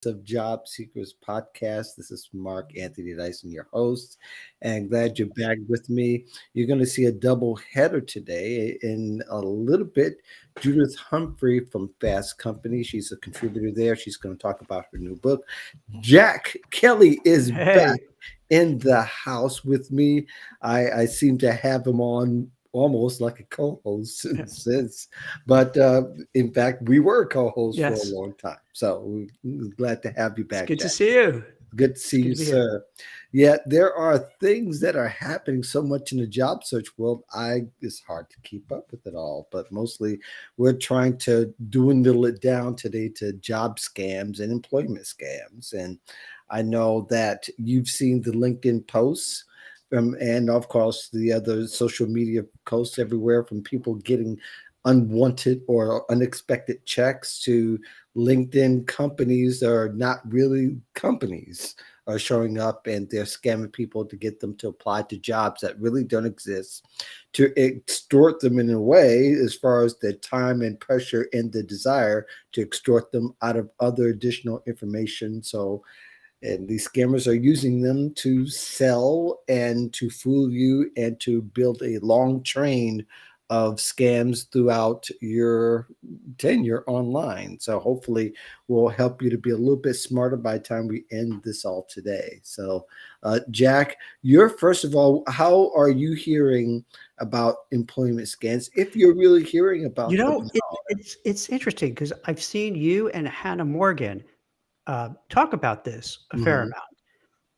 of Job Seekers podcast. This is Mark Anthony Dyson, your host, and glad you're back with me. You're going to see a double header today. In a little bit, Judith Humphrey from Fast Company. She's a contributor there. She's going to talk about her new book. Jack Kelly is back Hey, in the house with me. I seem to have him on almost like a co-host since, but in fact, we were co-hosts for a yes, long time. So we're glad to have you it's back, good to Jack. see you. Good to It's see good you, to be here. sir. Yet there are things that are happening so much in the job search world. It's hard to keep up with it all, but mostly we're trying to dwindle it down today to job scams and employment scams. And I know that you've seen the LinkedIn posts and of course the other social media posts everywhere from people getting unwanted or unexpected checks to LinkedIn companies that are not really companies are showing up and they're scamming people to get them to apply to jobs that really don't exist, to extort them in a way as far as the time and pressure and the desire to extort them out of other additional information. So and these scammers are using them to sell and to fool you and to build a long train of scams throughout your tenure online. So hopefully we'll help you to be a little bit smarter by the time we end this all today. So Jack, you're first of all, how are you hearing about employment scams if you're really hearing You about them know, at it, all? it's interesting because I've seen you and Hannah Morgan talk about this a fair Hmm. amount,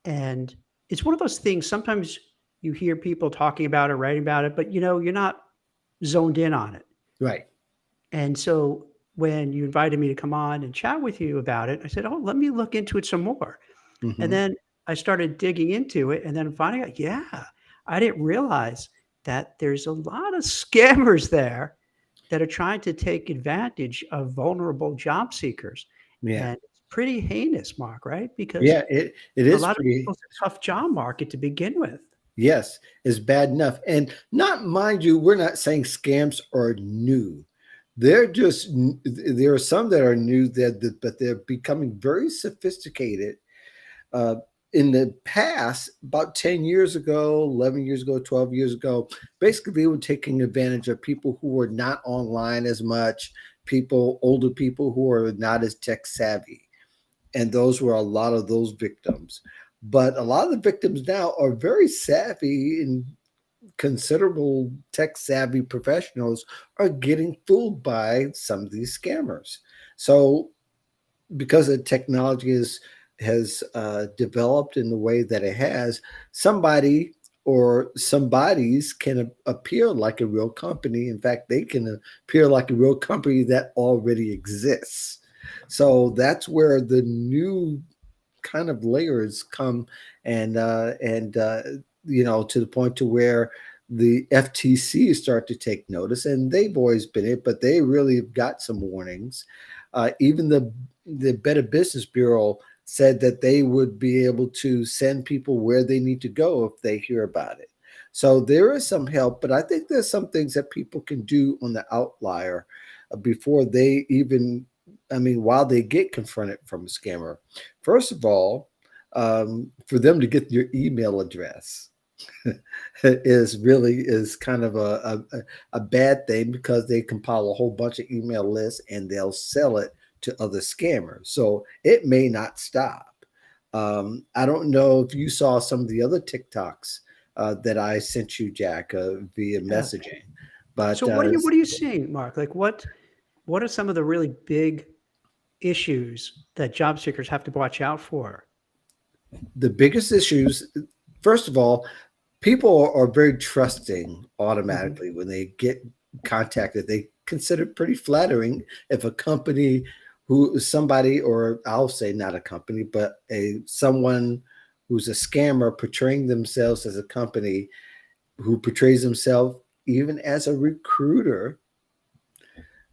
and it's one of those things. Sometimes you hear people talking about it, writing about it, but you're not zoned in on it. Right. And so when you invited me to come on and chat with you about it, I said, "Oh, let me look into it some more." And Hmm. then I started digging into it, and then finding out, yeah, I didn't realize that there's a lot of scammers there that are trying to take advantage of vulnerable job seekers. Yeah. And it's pretty heinous, Mark, right? Because Yeah, it a is lot of pretty. people, it's a tough job market to begin with. Yes, it's bad enough. And not mind you, we're not saying scams are new. They're just there are some that are new but they're becoming very sophisticated. Uh, in the past, about 10 years ago, 11 years ago, 12 years ago, basically they were taking advantage of people who were not online as much, older people who are not as tech savvy, and those were a lot of those victims. But a lot of the victims now are very savvy and considerable tech savvy professionals are getting fooled by some of these scammers. So because the technology has developed in the way that it has, somebody or somebody's can appear like a real company. In fact, they can appear like a real company that already exists. So that's where the new kind of layers come and to the point to where the FTC start to take notice, and they've always been it, but they really have got some warnings. Even the Better Business Bureau said that they would be able to send people where they need to go if they hear about it. So there is some help, but I think there's some things that people can do on the outlier before they even, I mean, while they get confronted from a scammer. First of all, for them to get your email address is kind of a bad thing because they compile a whole bunch of email lists and they'll sell it to other scammers. So it may not stop. I don't know if you saw some of the other TikToks that I sent you, Jack, via Yeah. messaging, but So what are you seeing, Mark? Like what are some of the really big issues that job seekers have to watch out for? the biggest issues, first of all, people are very trusting Hmm. automatically when they get contacted. They consider it pretty flattering if a company who somebody, or I'll say not a company, but a someone who's a scammer portraying themselves as a company who portrays himself even as a recruiter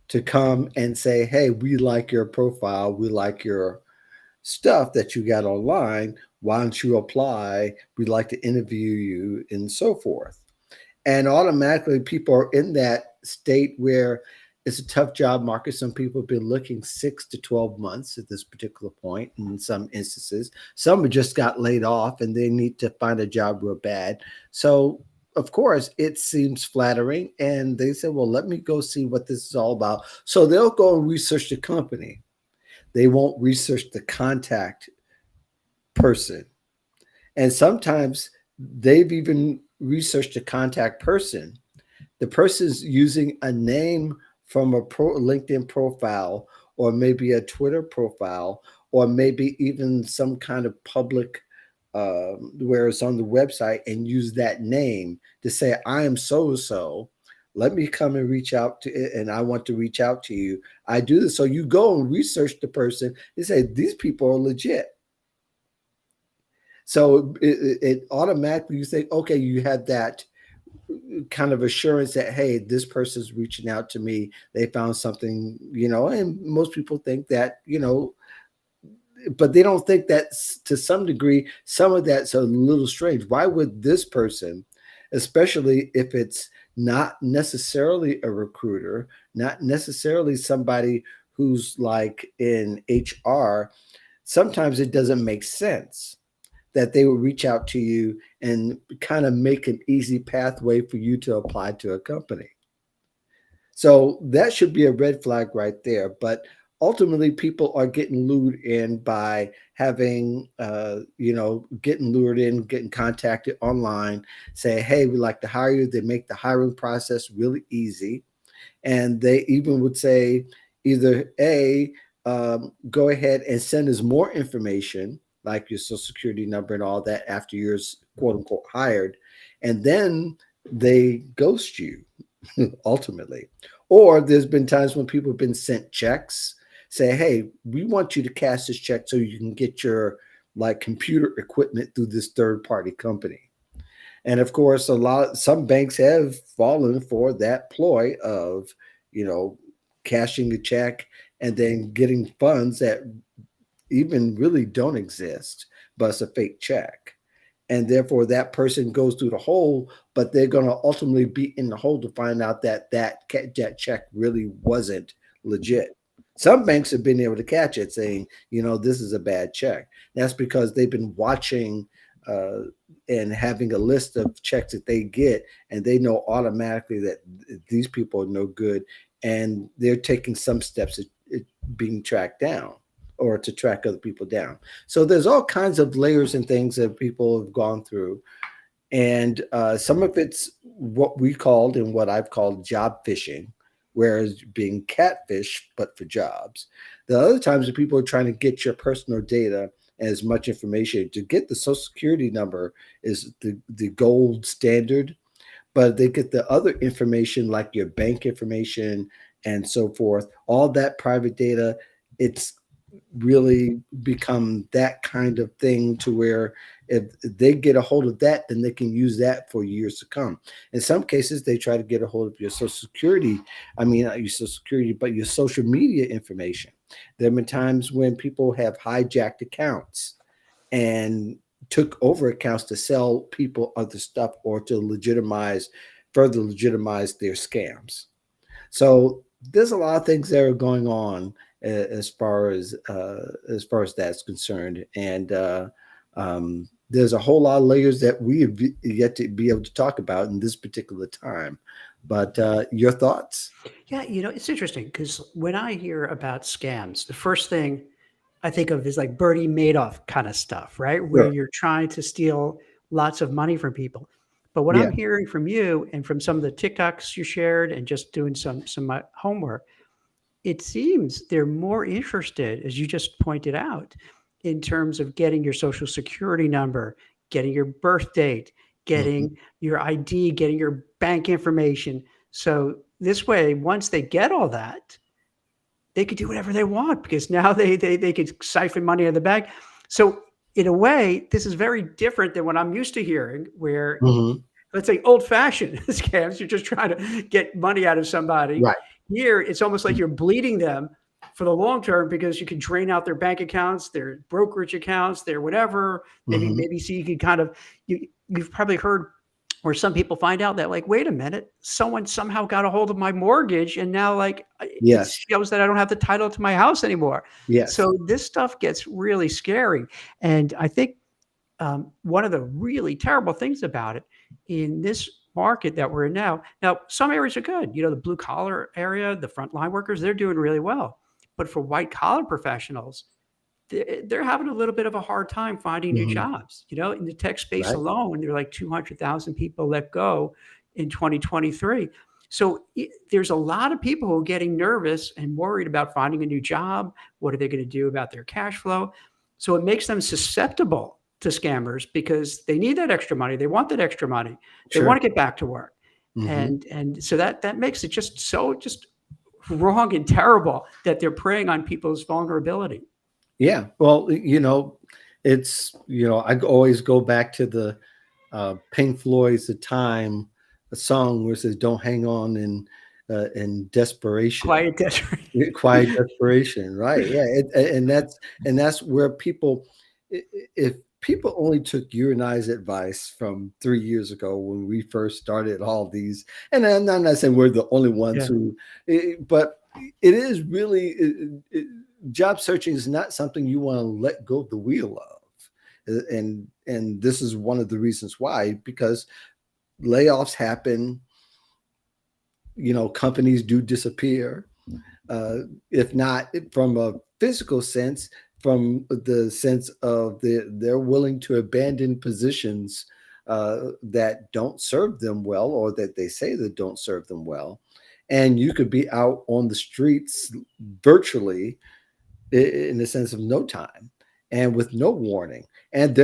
to come and say, hey, we like your profile, we like your stuff that you got online. Why don't you apply? We'd like to interview you, and so forth. And automatically, people are in that state where It's a tough job market. Some people have been looking 6 to 12 months at this particular point in some instances. Some have just got laid off and they need to find a job real bad. So, of course, it seems flattering. And they said, well, let me go see what this is all about. So they'll go and research the company. They won't research the contact person. And sometimes they've even researched the contact person. The person's using a name from a LinkedIn profile, or maybe a Twitter profile, or maybe even some kind of public where it's on the website, and use that name to say, I am so and so. Let me come and reach out to it, and I want to reach out to you. I do this. So you go and research the person and say, these people are legit. So it automatically, you think, okay, you have that kind of assurance that, hey, this person's reaching out to me. They found something, and most people think that, but they don't think that, to some degree, some of that's a little strange. Why would this person, especially if it's not necessarily a recruiter, not necessarily somebody who's like in HR, sometimes it doesn't make sense that they would reach out to you and kind of make an easy pathway for you to apply to a company. So that should be a red flag right there. But ultimately, people are getting lured in by having, getting lured in, getting contacted online, say, hey, we'd like to hire you. They make the hiring process really easy. And they even would say either go ahead and send us more information, like your social security number and all that, after you're quote unquote hired. And then they ghost you ultimately. Or there's been times when people have been sent checks, say, hey, we want you to cash this check so you can get your like computer equipment through this third party company. And of course, some banks have fallen for that ploy of, cashing a check and then getting funds that even really don't exist, but it's a fake check. And therefore, that person goes through the hole, but they're going to ultimately be in the hole to find out that check really wasn't legit. Some banks have been able to catch it, saying, this is a bad check. That's because they've been watching and having a list of checks that they get, and they know automatically that these people are no good, and they're taking some steps at being tracked down, or to track other people down. So there's all kinds of layers and things that people have gone through. And some of it's what we called, and what I've called, job phishing, whereas being catfish, but for jobs. The other times that people are trying to get your personal data, as much information. To get the social security number is the gold standard, but they get the other information like your bank information and so forth, all that private data. It's really become that kind of thing to where if they get a hold of that, then they can use that for years to come. In some cases, they try to get a hold of your social security. I mean, not your social security, but your social media information. There have been times when people have hijacked accounts and took over accounts to sell people other stuff, or to further legitimize their scams. So there's a lot of things that are going on as far as that's concerned, and there's a whole lot of layers that we have yet to be able to talk about in this particular time. But your thoughts? Yeah, it's interesting because when I hear about scams, the first thing I think of is like Bernie Madoff kind of stuff, right? Where Sure. you're trying to steal lots of money from people. But what Yeah. I'm hearing from you and from some of the TikToks you shared and just doing some homework, it seems they're more interested, as you just pointed out, in terms of getting your social security number, getting your birth date, Hmm. getting your ID, getting your bank information. So this way, once they get all that, they could do whatever they want because now they could siphon money out of the bank. So in a way, this is very different than what I'm used to hearing, where Hmm. let's say old-fashioned scams, you're just trying to get money out of somebody. Right. Here, it's almost like you're bleeding them for the long term because you can drain out their bank accounts, their brokerage accounts, their whatever. Maybe Hmm. maybe so you can kind of you've probably heard Where some people find out that, like, wait a minute, someone somehow got a hold of my mortgage, and now, like, it Yes. shows that I don't have the title to my house anymore. Yes. So this stuff gets really scary. And I think one of the really terrible things about it in this market that we're in now, some areas are good. The blue collar area, the frontline workers, they're doing really well. But for white collar professionals, they're having a little bit of a hard time finding new Hmm. jobs. In the tech space Right. alone, there are like 200,000 people let go in 2023. So there's a lot of people who are getting nervous and worried about finding a new job. What are they going to do about their cash flow? So it makes them susceptible to scammers because they need that extra money. They want that extra money. They Sure. want to get back to work. Hmm. And so that makes it just wrong and terrible that they're preying on people's vulnerability. Yeah. Well, I always go back to the Pink Floyd's "The Time," a song where it says, "Don't hang on in desperation." Quiet desperate. Quiet desperation, right? Yeah, and that's where people, if people only took you and I's advice from 3 years ago when we first started all these, and I'm not saying we're the only ones Yeah. who, but it is really job searching is not something you want to let go of the wheel of, and this is one of the reasons why, because layoffs happen, companies do disappear, if not from a physical sense, from the sense of they're willing to abandon positions that don't serve them well, or that they say that don't serve them well. And you could be out on the streets virtually in the sense of no time and with no warning. And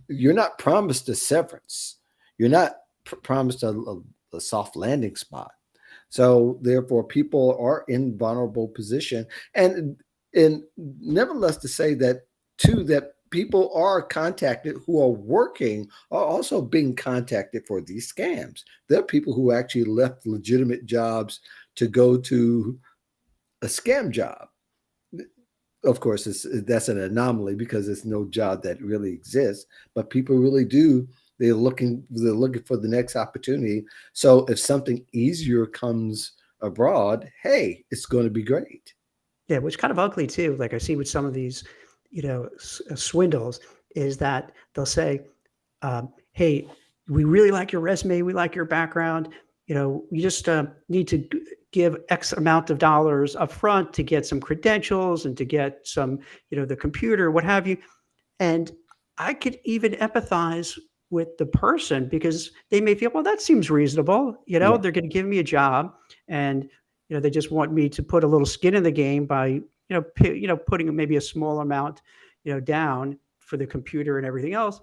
you're not promised a severance. You're not promised a soft landing spot. So therefore, people are in vulnerable position, and nevertheless, to say that too, that people are contacted who are working are also being contacted for these scams. There are people who actually left legitimate jobs to go to a scam job. Of course, that's an anomaly because it's no job that really exists, but people really do. They're looking for the next opportunity. So if something easier comes abroad, hey, it's going to be great. Yeah, which kind of ugly too. Like I see with some of these, swindles, is that they'll say, "Hey, we really like your resume. We like your background. You just need to give X amount of dollars up front to get some credentials and to get some, the computer, what have you." And I could even empathize with the person because they may feel, well, that seems reasonable. Yeah. They're going to give me a job, and they just want me to put a little skin in the game by putting maybe a small amount down for the computer and everything else.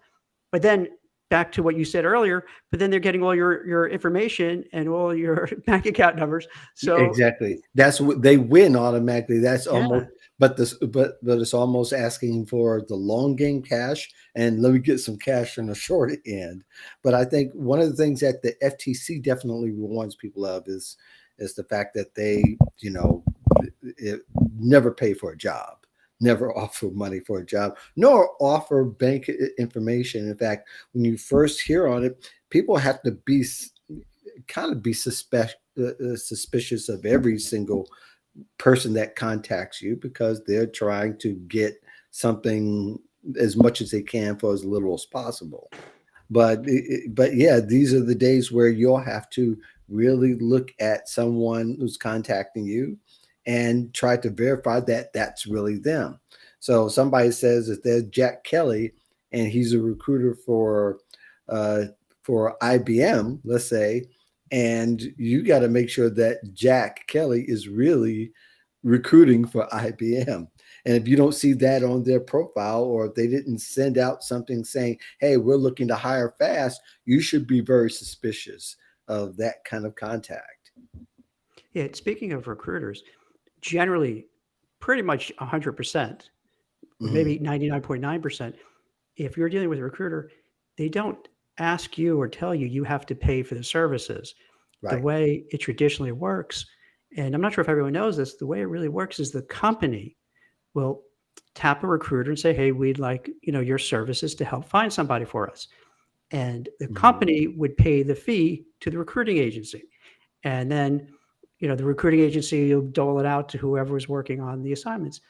But then back to what you said earlier, but then they're getting all your information and all your bank account numbers. So Exactly. That's what they win automatically. That's yeah, almost, but it's almost asking for the long game cash, and let me get some cash on the short end. But I think one of the things that the FTC definitely warns people of is the fact that they, it, never pay for a job, never offer money for a job, nor offer bank information. In fact, when you first hear on it, people have to be kind of be suspicious of every single person that contacts you, because they're trying to get something as much as they can for as little as possible. But yeah, these are the days where you'll have to really look at someone who's contacting you and try to verify that that's really them. So somebody says that there's Jack Kelly and he's a recruiter uh, for IBM, let's say, and you got to make sure that Jack Kelly is really recruiting for IBM. And if you don't see that on their profile, or if they didn't send out something saying, "Hey, we're looking to hire fast," you should be very suspicious of that kind of contact. yeah. Speaking of recruiters, generally, pretty much 100%, or Mhm. maybe 99.9%, if you're dealing with a recruiter, they don't ask you or tell you you have to pay for the services. The Right. way it traditionally works, and I'm not sure if everyone knows this, the way it really works is the company will tap a recruiter and say, "Hey, we'd like, your services to help find somebody for us." and the Mhm. company would pay the fee to the recruiting agency. And then, the recruiting agency will dole it out to whoever is working on the assignments,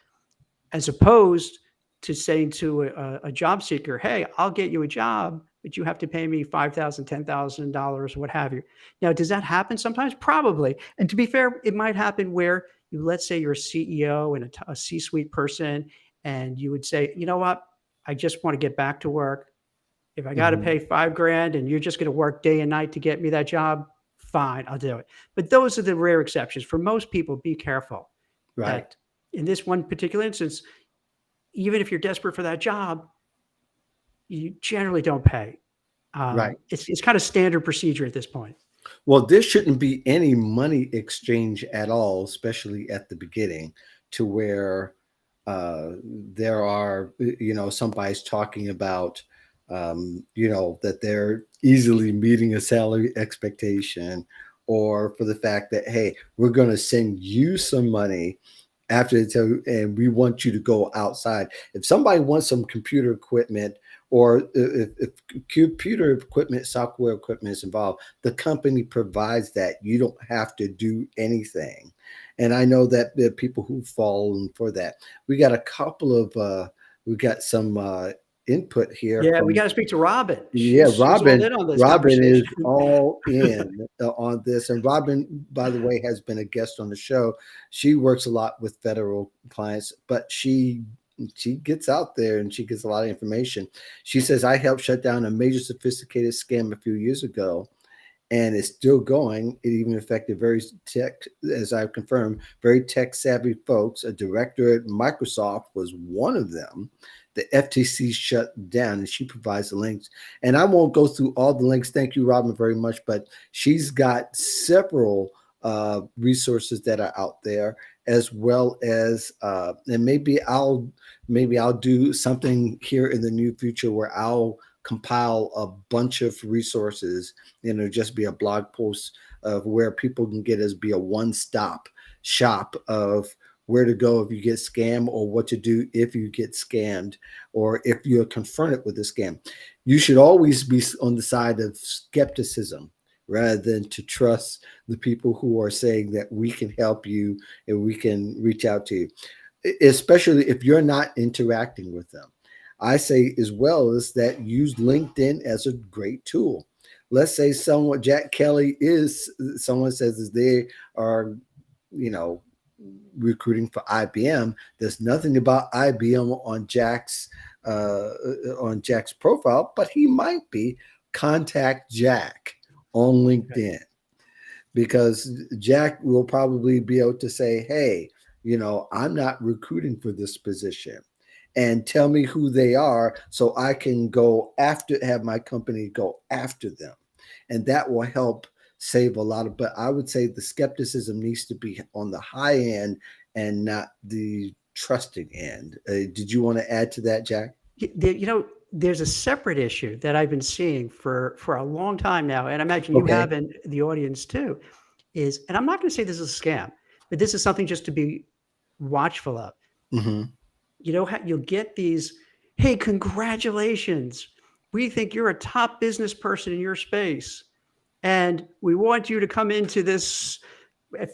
as opposed to saying to a job seeker, "Hey, I'll get you a job, but you have to pay me $5,000, $10,000, what have you." Now, does that happen sometimes? Probably. And to be fair, it might happen where let's say you're a CEO and a C-suite person, and you would say, "You know what? I just want to get back to work. If I got to Mhm. pay 5 grand and you're just going to work day and night to get me that job, fine, I'll do it." But those are the rare exceptions. For most people, be careful Right. that in this one particular instance, even if you're desperate for that job, you generally don't pay. Right. It's kind of standard procedure at this point. Well, there shouldn't be any money exchange at all, especially at the beginning, to where there are, somebody's talking about, that they're easily meeting a salary expectation, or for the fact that, hey, we're going to send you some money after the and we want you to go outside. If somebody wants some computer equipment, or if computer equipment, software equipment is involved, the company provides that. You don't have to do anything. And I know that there are people who fall for that. We got a couple of we got some input here Yeah, we from, got to speak to Robin. yeah, She's all Robin. in on this Robin is conversation. all in on this, and Robin, by the way, has been a guest on the show. She works a lot with federal clients, but she gets out there and she gets a lot of information. She says, "I helped shut down a major sophisticated scam a few years ago, and it's still going. It even affected very tech, as I've confirmed, very tech savvy folks. A director at Microsoft was one of them. The FTC shut down," and she provides the links. And I won't go through all the links. Thank you, Robin, very much. But she's got several resources that are out there, as well as, and maybe I'll do something here in the near future where I'll compile a bunch of resources, just be a blog post of where people can get us, be a one-stop shop of where to go if you get scammed, or what to do if you get scammed, or if you're confronted with a scam. You should always be on the side of skepticism rather than to trust the people who are saying that we can help you and we can reach out to you, especially if you're not interacting with them. I say as well is that use LinkedIn as a great tool. Let's say Jack Kelly is, someone says that they are, you know, recruiting for IBM. There's nothing about IBM uh, on Jack's profile, but he might be. Contact Jack on LinkedIn, because Jack will probably be able to say, "Hey, I'm not recruiting for this position, and tell me who they are so I can have my company go after them." And that will help save a lot of, but I would say the skepticism needs to be on the high end and not the trusting end. Did you want to add to that, Jack? There's a separate issue that I've been seeing for a long time now, and I imagine you Okay. have in the audience too. And I'm not going to say this is a scam, but this is something just to be watchful of. Hmm. You'll get these, "Hey, congratulations. We think you're a top business person in your space, and we want you to come into this,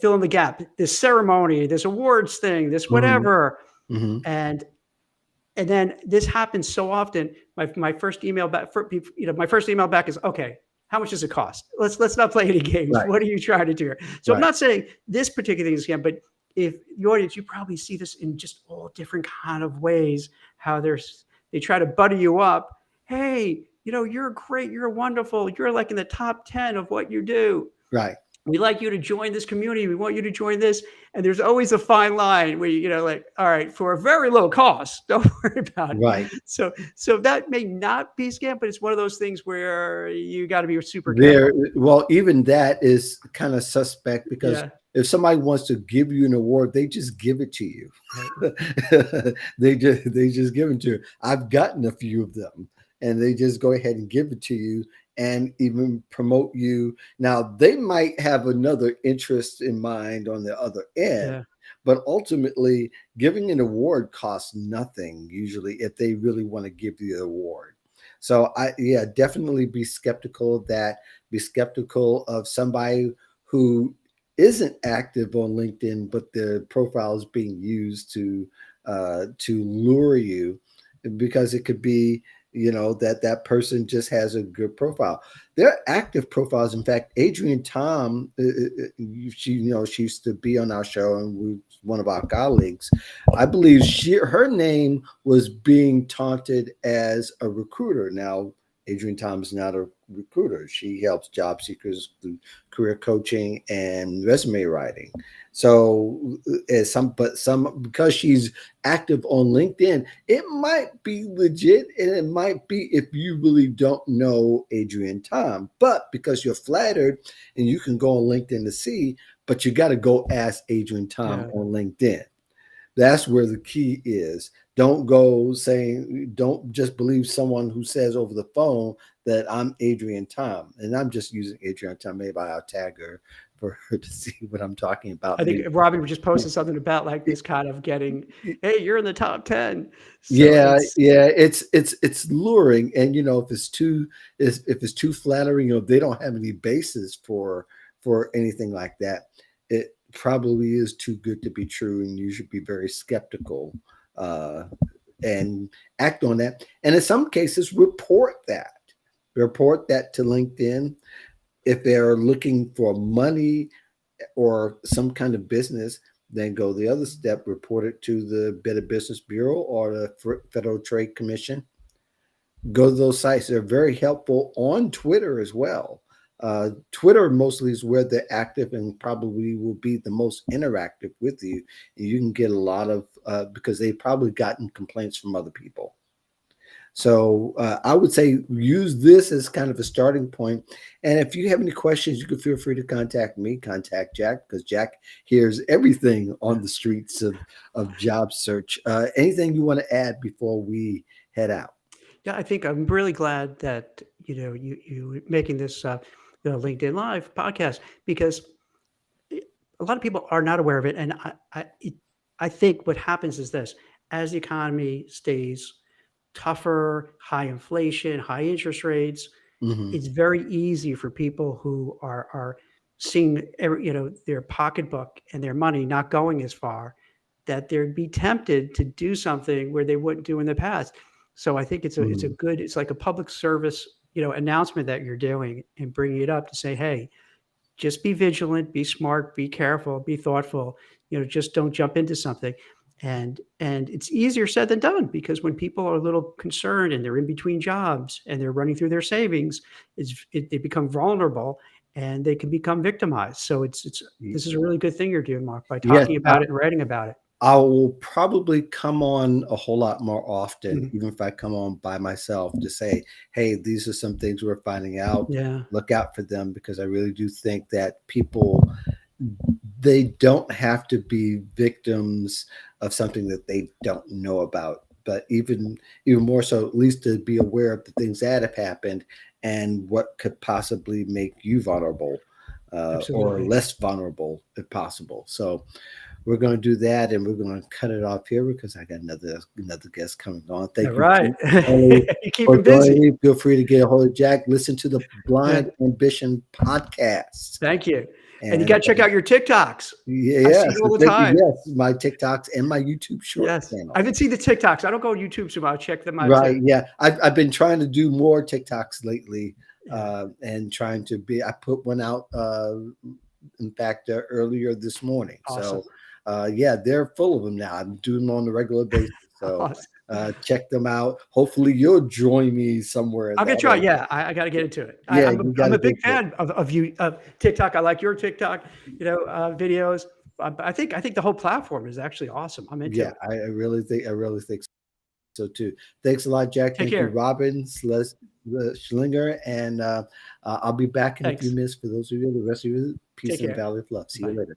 fill in the gap, this ceremony, this awards thing, this Hmm. whatever." Hmm. And then this happens so often. My first email back, my first email back is, "Okay, how much does it cost? Let's not play any games. Right. What are you trying to do here?" So I'm Right. not saying this particular thing is a scam, but if the audience, you probably see this in just all different kind of ways. How they try to butter you up. "Hey, you're great. You're wonderful. You're like in the top 10 of what you do. Right. We'd like you to join this community. We want you to join this." And there's always a fine line where like, "All right, for a very low cost, don't worry about it." Right. So that may not be scam, but it's one of those things where you got to be super There, careful. well, even that is kind of suspect, because Yeah, if somebody wants to give you an award, they just give it to you. right. They just give it to you. I've gotten a few of them, and they just go ahead and give it to you and even promote you. Now they might have another interest in mind on the other end, Yeah, but ultimately, giving an award costs nothing usually if they really want to give you the award. So yeah, definitely be skeptical of that. Be skeptical of somebody who isn't active on LinkedIn, but their profile is being used to lure you, because it could be, that that person just has a good profile. They're active profiles. In fact, Adrienne Tom, she used to be on our show, and we one of our colleagues. I believe her name was being taunted as a recruiter. Now, Adrienne Tom is not a recruiter. She helps job seekers through career coaching and resume writing. So, because she's active on LinkedIn, it might be legit, and it might be if you really don't know Adrienne Tom. But because you're flattered, and you can go on LinkedIn to see, but you got to go ask Adrienne Tom Yeah. on LinkedIn. That's where the key is. Don't just believe someone who says over the phone that I'm Adrienne Tom. And I'm just using Adrienne Tom. Maybe I'll tag her for her to see what I'm talking about. I think Maybe. Robin just posted something about like this kind of getting, hey, you're in the top 10. So Yeah, it's yeah, it's luring, and if it's too flattering, they don't have any basis for anything like that. It probably is too good to be true, and you should be very skeptical, uh, and act on that. And in some cases, report that to LinkedIn if they're looking for money or some kind of business. Then go the other step, report it to the Better Business Bureau or the Federal Trade Commission. Go to those sites. They're very helpful on Twitter as well. Twitter mostly is where they're active and probably will be the most interactive with you. You can get a lot of, because they've probably gotten complaints from other people. So I would say use this as kind of a starting point. And if you have any questions, you can feel free to contact me, contact Jack, because Jack hears everything on the streets of job search. Anything you want to add before we head out? yeah, I think I'm really glad that you making this LinkedIn Live podcast because a lot of people are not aware of it, and I think what happens is this: as the economy stays tougher, high inflation, high interest rates, Hmm. it's very easy for people who are seeing their pocketbook and their money not going as far that they'd be tempted to do something where they wouldn't do in the past. So I think Hmm. it's like a public service announcement that you're doing and bringing it up to say, hey, just be vigilant, be smart, be careful, be thoughtful. Just don't jump into something. And it's easier said than done because when people are a little concerned and they're in between jobs and they're running through their savings, they become vulnerable and they can become victimized. So this is a really good thing you're doing, Mark, by Yes, talking about it and writing about it. I will probably come on a whole lot more often, Mhm. even if I come on by myself, to say, hey, these are some things we're finding out. Yeah, Look out for them, because I really do think that people, they don't have to be victims of something that they don't know about. But even more so, at least to be aware of the things that have happened and what could possibly make you vulnerable, or absolutely. less vulnerable if possible. So we're going to do that, and we're going to cut it off here because I got another guest coming on. All Thank you, right. Holly, You keep for them joining busy. me. Feel free to get a hold of Jack. Listen to the Yeah, Blind Ambition podcast, thank you. And you and got to check out your TikToks. yeah, I yeah. see you So all the thank you. time. Yes, my TikToks and my YouTube short Yes. I channel. haven't seen the TikToks. I don't go on YouTube so much. I'll check them out Right. too. Yeah. I've been trying to do more TikToks lately, Yeah. and trying to be. I put one out, in fact, earlier this morning. Awesome. So, yeah, they're full of them now. I'm doing them on a regular basis. So, Awesome. check them out. Hopefully, you'll join me somewhere in I'm gonna that. try. Yeah, I got to get into it. Yeah, you got I'm to a get big it. fan of you of TikTok. I like your TikTok, videos. I think the whole platform is actually awesome. I'm into Yeah, it. I really think so too. Thanks a lot, Jack. Take Thank you, care. Robin Schlinger, and I'll be back in a few Thanks. minutes. For those of you, the rest of you, peace Take in the care. Valley of Love. See you Bye. later.